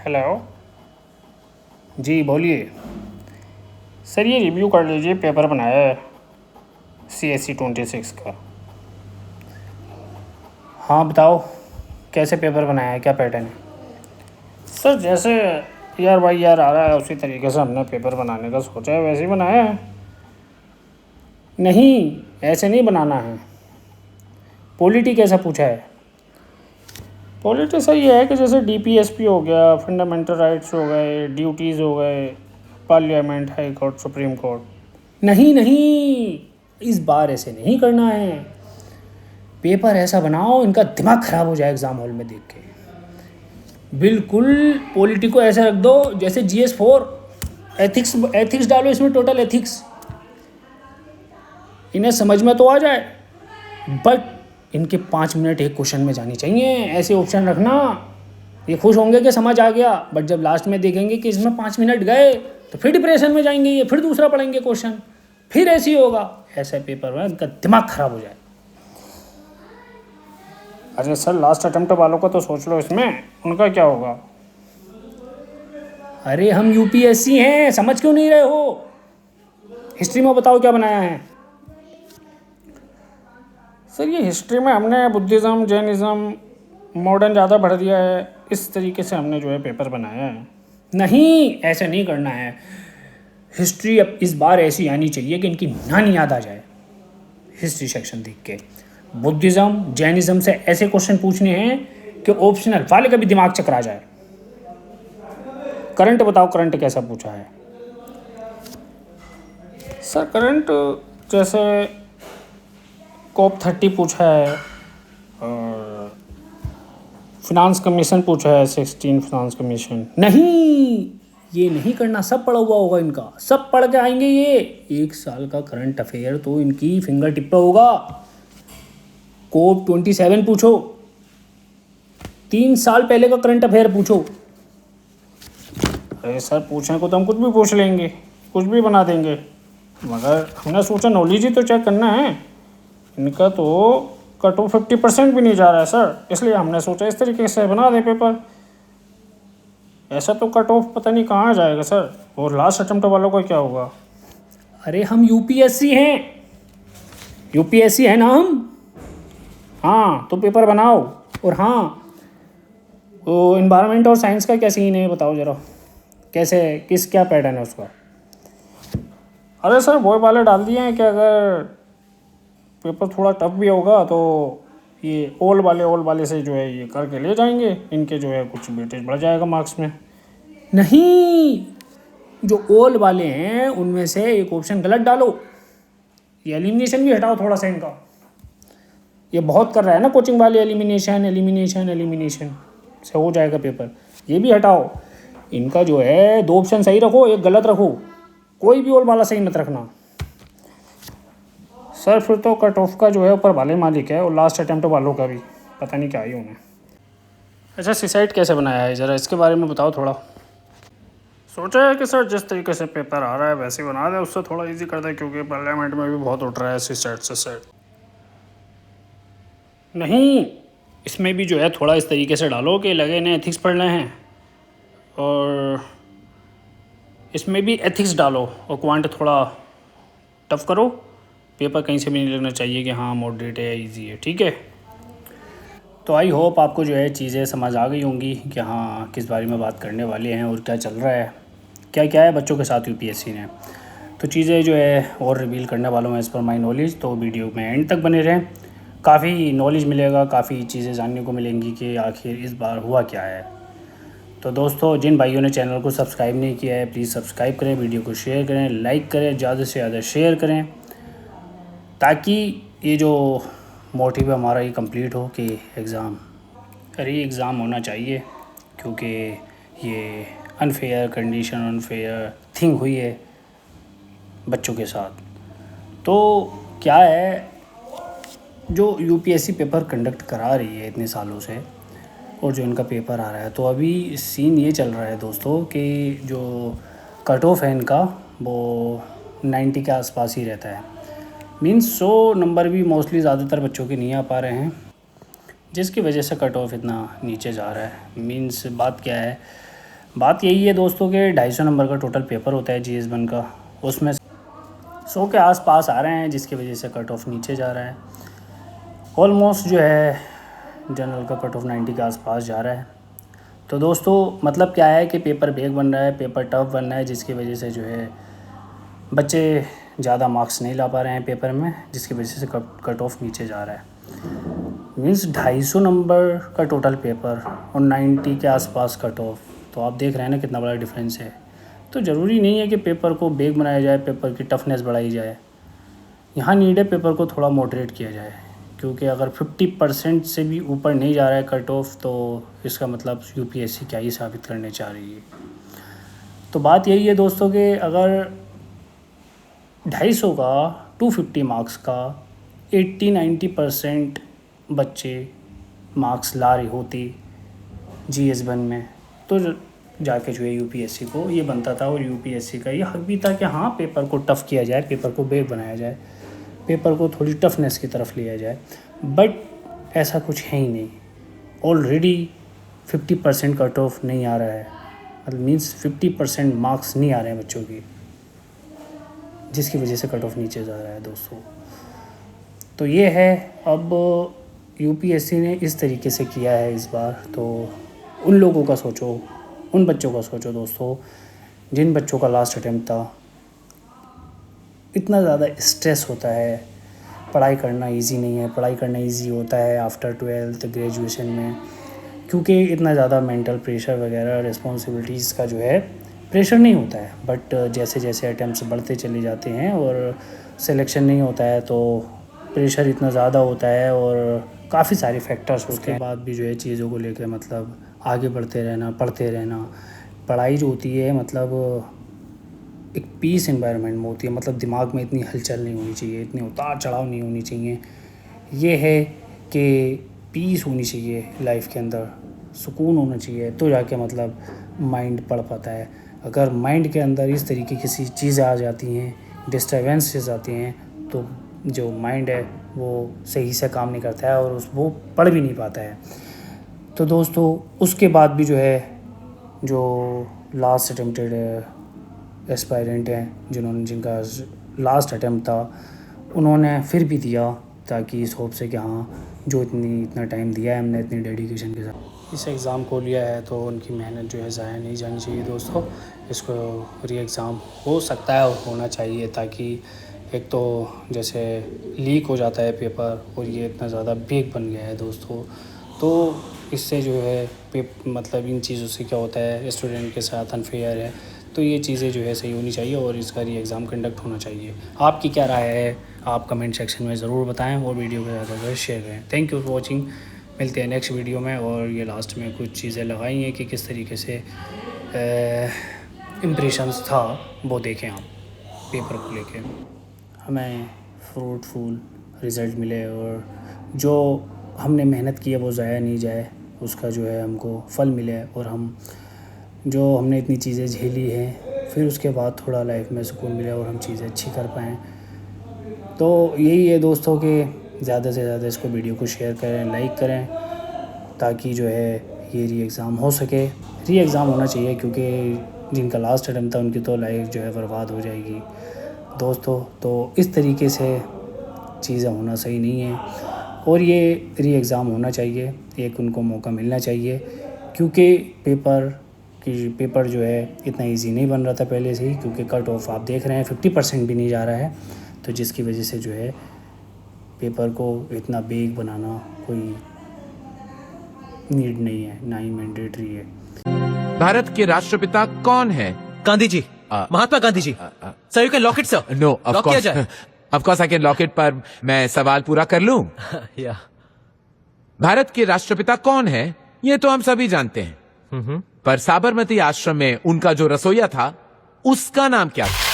Hello जी बोलिए sir. ये review कर लीजिए, पेपर बनाया है CSE 26 का। हाँ बताओ, कैसे पेपर बनाया है, क्या पैटर्न है? सर जैसे यार भाई यार आ रहा है उसी तरीके से हमने पेपर बनाने का सोचा है, वैसे ही बनाया है। नहीं, ऐसे नहीं बनाना है। पॉलिटी कैसा पूछा है? पॉलिटी सही है कि जैसे DPSP हो गया, फंडामेंटल राइट्स हो गए, ड्यूटीज़ हो गए, parliament, high court, supreme court. नहीं नहीं, इस बार ऐसे नहीं करना है। पेपर ऐसा बनाओ इनका दिमाग ख़राब हो जाए एग्ज़ाम हॉल में देख के। बिल्कुल पॉलिटी को ऐसा रख दो जैसे GS4। एथिक्स डालो इसमें, टोटल एथिक्स। इन्हें समझ में तो आ जाए, बट इनके 5 मिनट एक क्वेश्चन में जानी चाहिए। ऐसे ऑप्शन रखना, ये खुश होंगे कि समझ आ गया, बट जब लास्ट में देखेंगे कि इसमें 5 मिनट गए तो फिर डिप्रेशन में जाएंगे, ये फिर दूसरा पढ़ेंगे क्वेश्चन, फिर ऐसे ही होगा। ऐसा पेपर में इनका दिमाग ख़राब हो जाए। अरे सर लास्ट अटेम्प्ट वालों का तो सोच लो, इसमें उनका क्या होगा? अरे हम UPSC हैं, समझ क्यों नहीं रहे हो? हिस्ट्री में बताओ क्या बनाया है? सर ये हिस्ट्री में हमने बुद्धिज़्म, जैनिज़्म, मॉडर्न ज़्यादा पढ़ दिया है, इस तरीके से हमने जो है पेपर बनाया है। नहीं, ऐसे नहीं करना है। हिस्ट्री अब इस बार ऐसी आनी चाहिए कि इनकी नानी याद आ जाए हिस्ट्री सेक्शन देख के। बुद्धिज़्म, जैनिज़्म से ऐसे क्वेश्चन पूछने हैं कि ऑप्शनल वाले का भी दिमाग चकरा जाए। करंट बताओ, करंट कैसा पूछा है? सर करंट जैसे COP30 पूछा है, और फिनांस कमीशन पूछा है, 16 फिनांस कमीशन। नहीं, ये नहीं करना। सब पढ़ा हुआ होगा इनका, सब पढ़ के आएंगे ये। 1 साल का करंट अफेयर तो इनकी फिंगर टिप पे होगा। COP27 पूछो, 3 साल पहले का करंट अफेयर पूछो। अरे सर पूछने को तो हम कुछ भी पूछ लेंगे, कुछ भी बना देंगे, मगर हमने सोचा नॉलेज ही तो चेक करना है। इनका तो कट ऑफ 50% भी नहीं जा रहा है सर, इसलिए हमने सोचा इस तरीके से बना दे पेपर। ऐसा तो कट ऑफ पता नहीं कहाँ जाएगा सर। और लास्ट अटेम्प्ट वालों का क्या होगा? अरे हम UPSC हैं, UPSC है ना हम। हाँ तो पेपर बनाओ। और हाँ, वो इन्वायरमेंट और साइंस का क्या सीन है बताओ ज़रा, कैसे, क्या पैटर्न है उसका? अरे सर वो वाले डाल दिए हैं कि अगर पेपर थोड़ा टफ भी होगा तो ये ओल वाले से जो है ये करके ले जाएंगे, इनके जो है कुछ वेटेज बढ़ जाएगा मार्क्स में। नहीं, जो ओल वाले हैं उनमें से एक ऑप्शन गलत डालो। ये एलिमिनेशन भी हटाओ थोड़ा सा इनका, ये बहुत कर रहा है ना कोचिंग वाले, एलिमिनेशन से हो जाएगा पेपर। ये भी हटाओ। इनका जो है 2 ऑप्शन सही रखो, एक गलत रखो, कोई भी ओल वाला सही मत रखना। सर फिर तो कट ऑफ का जो है ऊपर वाले मालिक है, और लास्ट अटेम्प्ट वालों का भी पता नहीं क्या ही उन्हें। अच्छा सुसाइड कैसे बनाया है, ज़रा इसके बारे में बताओ थोड़ा। सोचा है कि सर जिस तरीके से पेपर आ रहा है वैसे ही बना दे, उससे थोड़ा इजी कर दे, क्योंकि पार्लियामेंट में भी बहुत उठ रहा है सुसाइड। नहीं, इसमें भी जो है थोड़ा इस तरीके से डालो कि लगे इन्हें एथिक्स पढ़ना है, और इसमें भी एथिक्स डालो, और क्वांट थोड़ा टफ करो। पेपर कहीं से भी नहीं लगना चाहिए कि हाँ मॉडरेट है, इजी है, ठीक है। तो आई होप आपको जो है चीज़ें समझ आ गई होंगी कि हाँ किस बारे में बात करने वाले हैं और क्या चल रहा है, क्या क्या है बच्चों के साथ UPSC ने। तो चीज़ें जो है और रिवील करने वालों हैं एज़ पर माई नॉलेज, तो वीडियो में एंड तक बने रहें। काफ़ी नॉलेज मिलेगा, काफ़ी चीज़ें जानने को मिलेंगी कि आखिर इस बार हुआ क्या है। तो दोस्तों, जिन भाइयों ने चैनल को सब्सक्राइब नहीं किया है प्लीज़ सब्सक्राइब करें, वीडियो को शेयर करें, लाइक करें, ज़्यादा से ज़्यादा शेयर करें, ताकि ये जो मोटिव हमारा ये कंप्लीट हो कि एग्ज़ाम होना चाहिए, क्योंकि ये अनफेयर कंडीशन, अनफेयर थिंग हुई है बच्चों के साथ। तो क्या है, जो UPSC पेपर कंडक्ट करा रही है इतने सालों से, और जो इनका पेपर आ रहा है, तो अभी सीन ये चल रहा है दोस्तों कि जो कट ऑफ है इनका वो 90 के आसपास ही रहता है। मीन्स 100 नंबर भी मोस्टली ज़्यादातर बच्चों के नहीं आ पा रहे हैं, जिसकी वजह से कट ऑफ इतना नीचे जा रहा है। मीन्स बात क्या है, बात यही है दोस्तों के 250 नंबर का टोटल पेपर होता है GS1 का, उसमें 100 के आसपास आ रहे हैं, जिसकी वजह से कट ऑफ नीचे जा रहा है। ऑलमोस्ट जो है जनरल का कट ऑफ 90 के आसपास जा रहा है। तो दोस्तों मतलब क्या है कि पेपर बेग बन रहा है, पेपर टफ बन रहा है, जिसकी वजह से जो है बच्चे ज़्यादा मार्क्स नहीं ला पा रहे हैं पेपर में, जिसकी वजह से कट ऑफ नीचे जा रहा है। मीन्स 250 नंबर का टोटल पेपर और 90 के आसपास कट ऑफ, तो आप देख रहे हैं ना कितना बड़ा डिफरेंस है। तो ज़रूरी नहीं है कि पेपर को बेग बनाया जाए, पेपर की टफनेस बढ़ाई जाए। यहाँ नीड है पेपर को थोड़ा मॉडरेट किया जाए, क्योंकि अगर 50% से भी ऊपर नहीं जा रहा है कट ऑफ, तो इसका मतलब UPSC क्या ही साबित करने चाह रही है। तो बात यही है दोस्तों कि अगर 250 का 250 मार्क्स का 80-90% बच्चे मार्क्स ला रहे होते GS1 में, तो जाके जो है UPSC को ये बनता था, और UPSC का ये हक भी था कि हाँ पेपर को टफ़ किया जाए, पेपर को बेग बनाया जाए, पेपर को थोड़ी टफनेस की तरफ लिया जाए। बट ऐसा कुछ है ही नहीं। ऑलरेडी 50% कट ऑफ नहीं आ रहा है, मतलब मीन्स 50% मार्क्स नहीं आ रहे हैं बच्चों की, जिसकी वजह से कट ऑफ नीचे जा रहा है दोस्तों। तो ये है, अब UPSC ने इस तरीके से किया है इस बार। तो उन लोगों का सोचो, उन बच्चों का सोचो दोस्तों जिन बच्चों का लास्ट अटेम्प्ट था। इतना ज़्यादा स्ट्रेस होता है, पढ़ाई करना इजी नहीं है। पढ़ाई करना इजी होता है आफ्टर 12th ग्रेजुएशन में, क्योंकि इतना ज़्यादा मेंटल प्रेशर वगैरह रिस्पॉन्सिबिलिटीज़ का जो है प्रेशर नहीं होता है। बट जैसे जैसे अटेम्प्ट्स बढ़ते चले जाते हैं और सिलेक्शन नहीं होता है, तो प्रेशर इतना ज़्यादा होता है और काफ़ी सारे फैक्टर्स होते हैं। बाद भी जो है चीज़ों को लेकर मतलब आगे बढ़ते रहना, पढ़ते रहना। पढ़ाई जो होती है मतलब एक पीस एनवायरनमेंट में होती है, मतलब दिमाग में इतनी हलचल नहीं होनी चाहिए, इतनी उतार चढ़ाव नहीं होनी चाहिए। ये है कि पीस होनी चाहिए लाइफ के अंदर, सुकून होना चाहिए, तो जाके मतलब माइंड पढ़ पाता है। अगर माइंड के अंदर इस तरीके की चीज़ें आ जाती हैं, डिस्टर्बेंसेस आती हैं, तो जो माइंड है वो सही से काम नहीं करता है और वो पढ़ भी नहीं पाता है। तो दोस्तों उसके बाद भी जो है जो लास्ट अटेम्प्टेड एस्पायरेंट हैं, जिनका लास्ट अटेम्प्ट था, उन्होंने फिर भी दिया, ताकि इस होप से कि हाँ जो इतना टाइम दिया है हमने, इतनी डेडिकेशन के साथ इस एग्ज़ाम को लिया है, तो उनकी मेहनत जो है ज़ाया नहीं जानी चाहिए दोस्तों। इसको री एग्ज़ाम हो सकता है और होना चाहिए, ताकि एक तो जैसे लीक हो जाता है पेपर और ये इतना ज़्यादा बेग बन गया है दोस्तों, तो इससे जो है मतलब इन चीज़ों से क्या होता है स्टूडेंट के साथ अनफेयर है। तो ये चीज़ें जो है सही होनी चाहिए और इसका री एग्ज़ाम कंडक्ट होना चाहिए। आपकी क्या राय है आप कमेंट सेक्शन में ज़रूर बताएं और वीडियो को ज़्यादा से ज़्यादा शेयर करें। Thank you for watching. मिलते हैं नेक्स्ट वीडियो में। और ये लास्ट में कुछ चीज़ें लगाई हैं कि किस तरीके से इम्प्रेशंस था वो देखें आप पेपर को लेके। हमें फ्रूटफुल रिज़ल्ट मिले और जो हमने मेहनत की है वो ज़ाया नहीं जाए, उसका जो है हमको फल मिले, और हम जो हमने इतनी चीज़ें झेली हैं फिर उसके बाद थोड़ा लाइफ में सुकून मिले और हम चीज़ें अच्छी कर पाएँ। तो यही है दोस्तों कि ज़्यादा से ज़्यादा इसको वीडियो को शेयर करें, लाइक करें, ताकि जो है ये री एग्ज़ाम हो सके। री एग्ज़ाम होना चाहिए, क्योंकि जिनका लास्ट अटेम्प्ट था उनकी तो लाइफ जो है बर्बाद हो जाएगी दोस्तों। तो इस तरीके से चीज़ें होना सही नहीं है और ये री एग्ज़ाम होना चाहिए, एक उनको मौका मिलना चाहिए, क्योंकि पेपर जो है इतना इजी नहीं बन रहा था पहले से ही, क्योंकि कट ऑफ आप देख रहे हैं 50% भी नहीं जा रहा है, तो जिसकी वजह से जो है पेपर को इतना बेग बनाना कोई नीड नहीं है, ना ही मैंडेटरी है। भारत के राष्ट्रपिता कौन है? Gandhi ji, Mahatma Gandhi ji. Sir you can lock it sir. No of course I can lock it, पर मैं सवाल पूरा कर लूं? या भारत के राष्ट्रपिता कौन है ये तो हम सभी जानते हैं, पर साबरमती आश्रम में उनका जो रसोइया था उसका नाम क्या था?